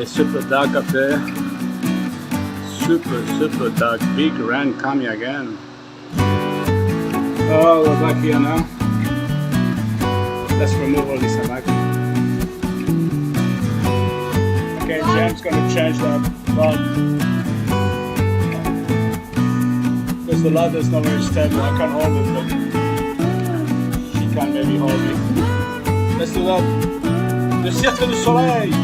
Okay, super dark up there. Super dark. Big rain coming again. Oh, we're back here now. Let's remove all this hammock. Okay, Jam's gonna change that bulb. Because the ladder's not very stable. I can't hold it, but she can maybe hold it. Let's do that. Le cercle du soleil.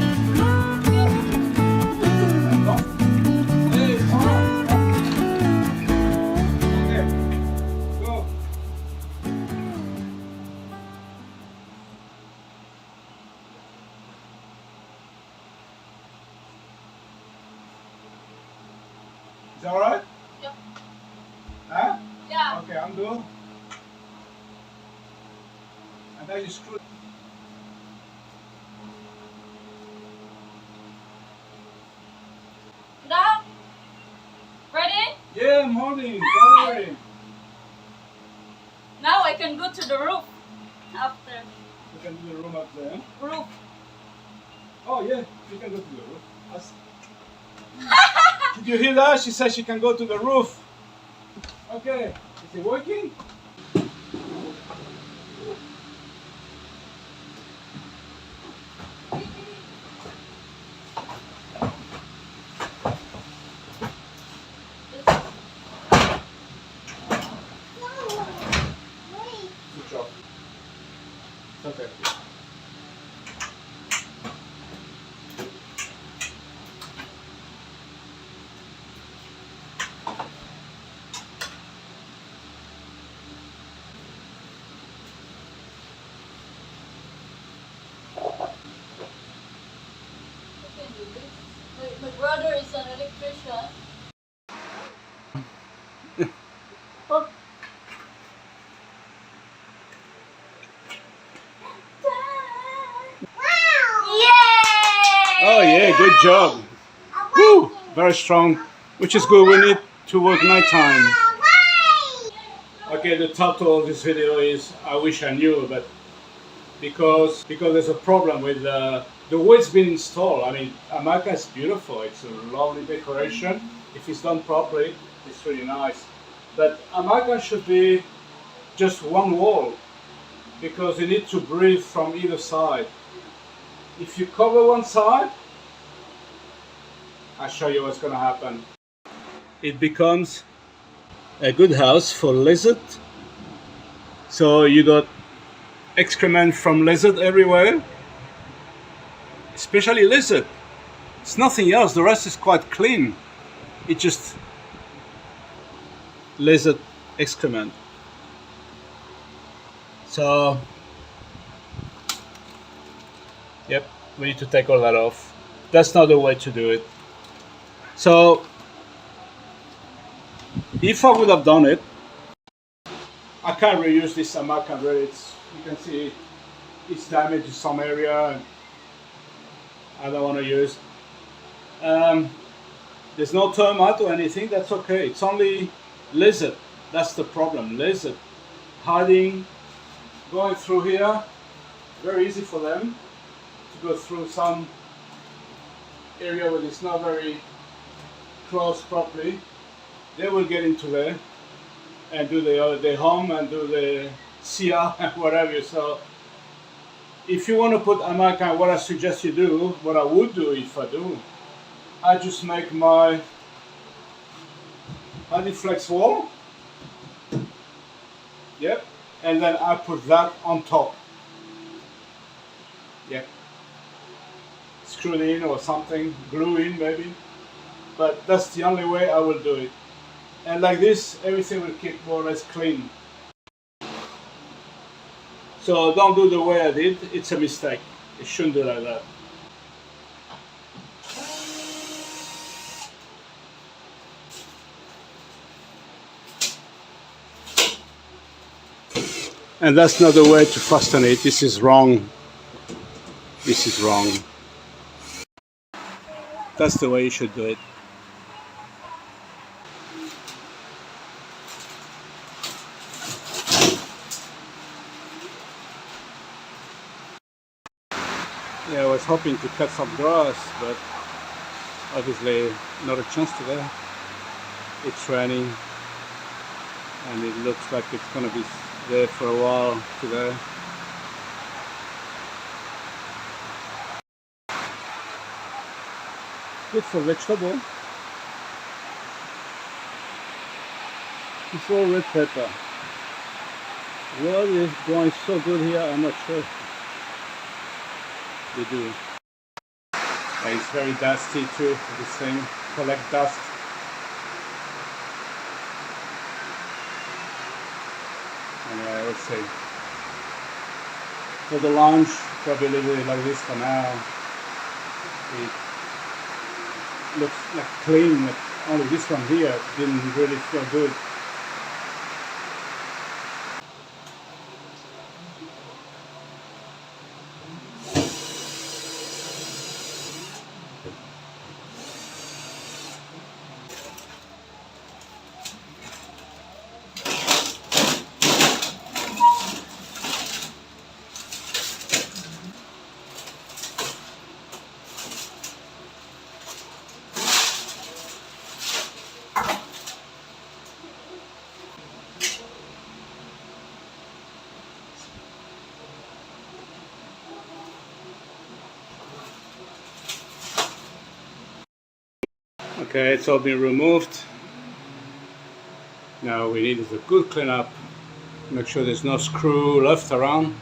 Is that alright? Yep. Huh? Yeah. Okay, undo. And then you screw. Dad? Ready? Yeah, I'm holding. Don't worry. Now I can go to the roof. After. You can do the room up there. Roof. Oh yeah, you can go to the roof. Did you hear that? She said she can go to the roof. Okay, is it working? Switch off. Okay. My brother is an electrician. Oh. Yay! Oh yeah, good job. Woo! Very strong, which is good. We need to work nighttime. Okay, the title of this video is I wish I knew, but because there's a problem with the way it's been installed. I mean, America is beautiful. It's a lovely decoration. If it's done properly, it's really nice. But America should be just one wall because you need to breathe from either side. If you cover one side, I'll show you what's going to happen. It becomes a good house for lizard. So you got excrement from lizard everywhere, especially lizard. It's nothing else. The rest is quite clean. It's just lizard excrement. So, yep, we need to take all that off. That's not the way to do it. So, if I would have done it, I can't reuse this hamaca really. You can see it's damaged in some area and I don't want to use. There's no termite or anything, that's okay. It's only lizard, that's the problem. Lizard hiding, going through here, very easy for them to go through some area where it's not very closed properly. They will get into there and do the home and do the CR and whatever. So if you want to put hamaca, what I suggest you do, what I would do if I do, I just make my anti-flex wall. Yep. And then I put that on top. Yep. Screw it in or something, glue in maybe. But that's the only way I will do it. And like this, everything will keep more or less clean. So don't do the way I did, it's a mistake. You shouldn't do like that. And that's not the way to fasten it. This is wrong. This is wrong. That's the way you should do it. Yeah, I was hoping to cut some grass, but Obviously not a chance today. It's raining and it looks like it's gonna be there for a while today. Good for vegetable. It's all red pepper. What is going so good here? I'm not sure. They do. And it's very dusty too. This thing collect dust. Anyway, let's see. For the lunch, probably leave it like this for now. It looks like clean. Like only this one here didn't really feel good. Okay, it's all been removed. Now we need a good cleanup. Make sure there's no screw left around.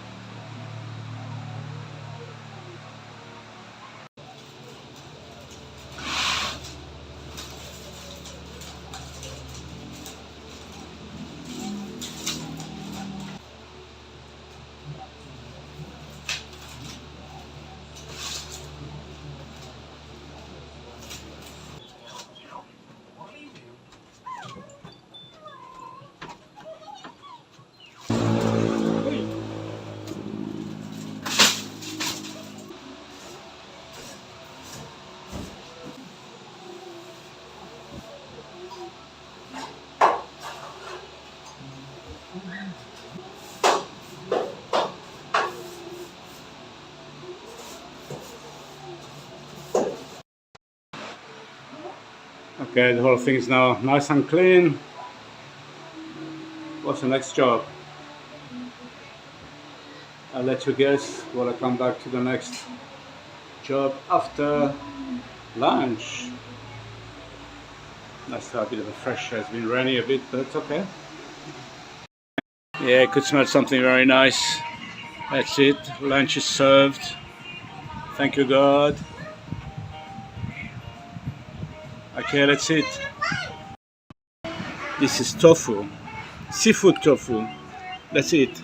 Okay, the whole thing is now nice and clean. What's the next job? I'll let you guess while I come back to the next job after lunch. Nice to have a bit of a fresh air. It's been raining a bit, but it's okay. Yeah, I could smell something very nice. That's it. Lunch is served. Thank you, God. Okay, let's eat. This is tofu. Seafood tofu. Let's eat.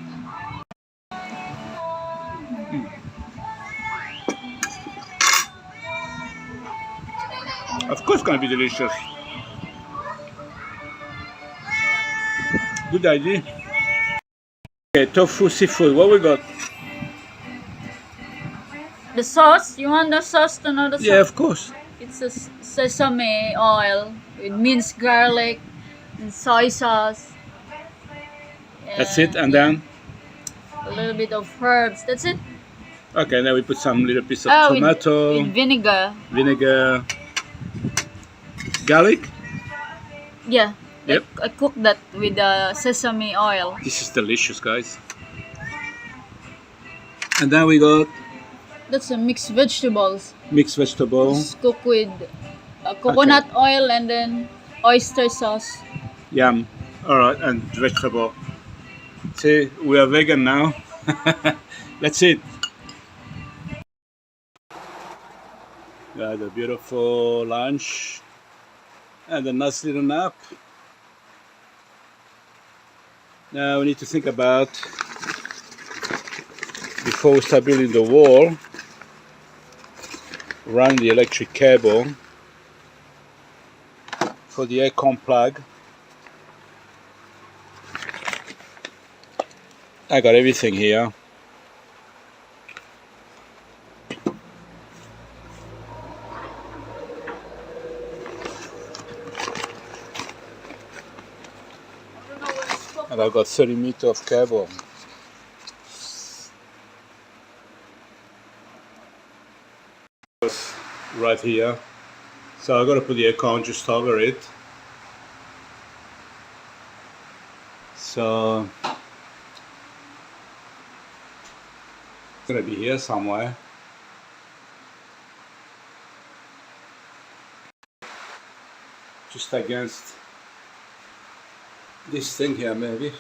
Of course, it's gonna be delicious. Good idea. Okay, tofu seafood. What we got? The sauce, you want the sauce to know the sauce? Yeah, of course. It's a sesame oil with minced garlic and soy sauce. That's it, and then? A little bit of herbs. That's it. Okay, now we put some little piece of Oh, tomato, with vinegar. vinegar, garlic. Yeah. Yep. I cooked that with sesame oil. This is delicious, guys. And then we got That's a mixed vegetables. mixed vegetable. It's cooked with coconut oil and then oyster sauce. Yum. All right, and vegetable. See, we are vegan now. That's it. Got a beautiful lunch and a nice little nap. Now we need to think about, before we start building the wall, run the electric cable for the Aircon plug. I got everything here. And I've got 30 meters of cable. Right here. So I've got to put the aircon just over it. So it's gonna be here somewhere. Just against this thing here, maybe.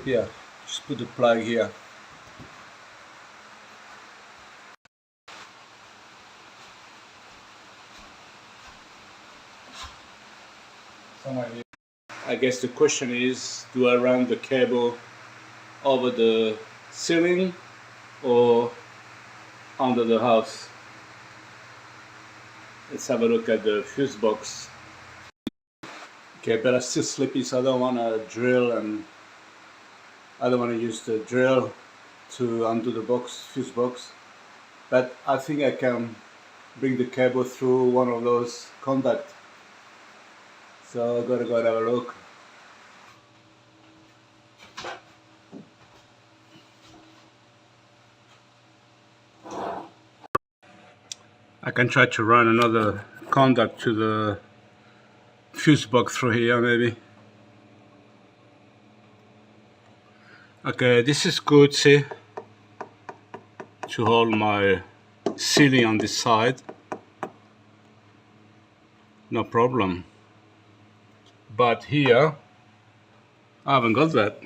Here, just put the plug here. Somewhere here. I guess the question is, do I run the cable over the ceiling or under the house? Let's have a look at the fuse box. Okay, but I'm still sleepy, so I don't want to drill, and I don't want to use the drill to undo the fuse box. But I think I can bring the cable through one of those contacts. So I've got to go and have a look. I can try to run another contact to the fuse box through here, maybe. Okay, this is good, see, to hold my ceiling on this side. No problem. But here, I haven't got that.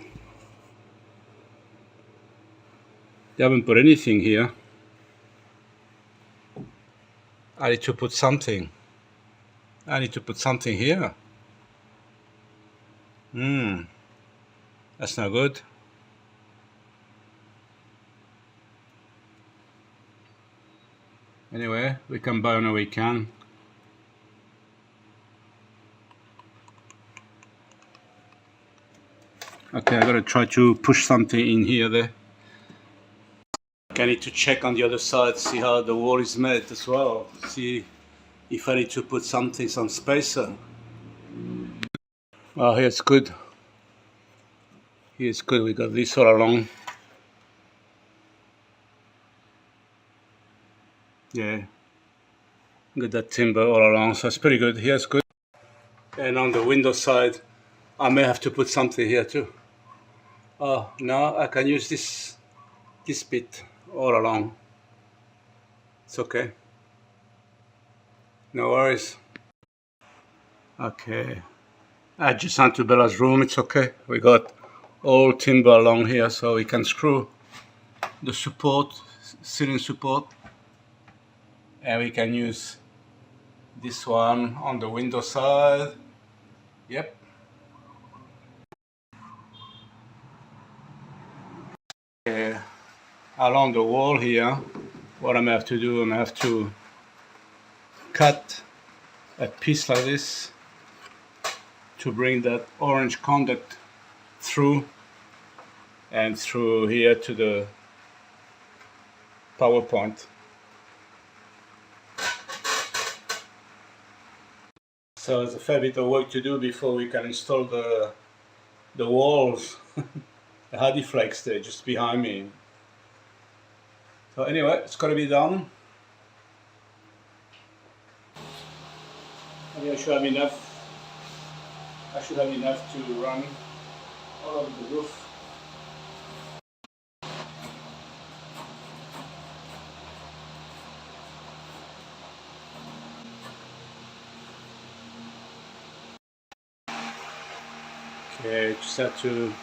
They haven't put anything here. I need to put something. I need to put something here. That's not good. Anyway, we can buy when we can. Okay, I gotta try to push something in here there. I need to check on the other side, see how the wall is made as well. See if I need to put something, some spacer. Oh, here's good. Here's good, we got this all along. Yeah, got that timber all along, so it's pretty good. Here's good. And on the window side, I may have to put something here too. Oh, no, I can use this bit all along. It's okay. No worries. Okay. Adjacent to Bella's room, it's okay. We got all timber along here, so we can screw the support, ceiling support. And we can use this one on the window side. Yep. Okay. Along the wall here, what I'm gonna have to do, I'm gonna have to cut a piece like this to bring that orange conduct through and through here to the power point. So there's a fair bit of work to do before we can install the walls, the hardy flakes there just behind me. So anyway, it's got to be done. I mean, I should have enough. I should have enough to run all over the roof. Okay, just have to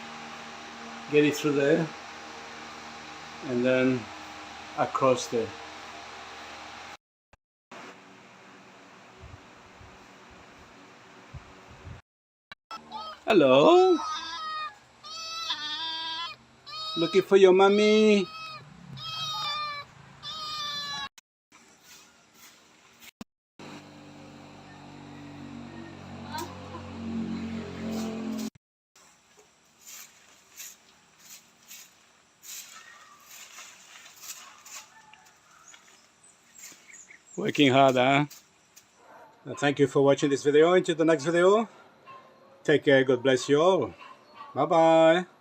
get it through there and then across there. Hello? Looking for your mommy? Working hard, huh? Thank you for watching this video. Until the next video, take care. God bless you all. Bye-bye.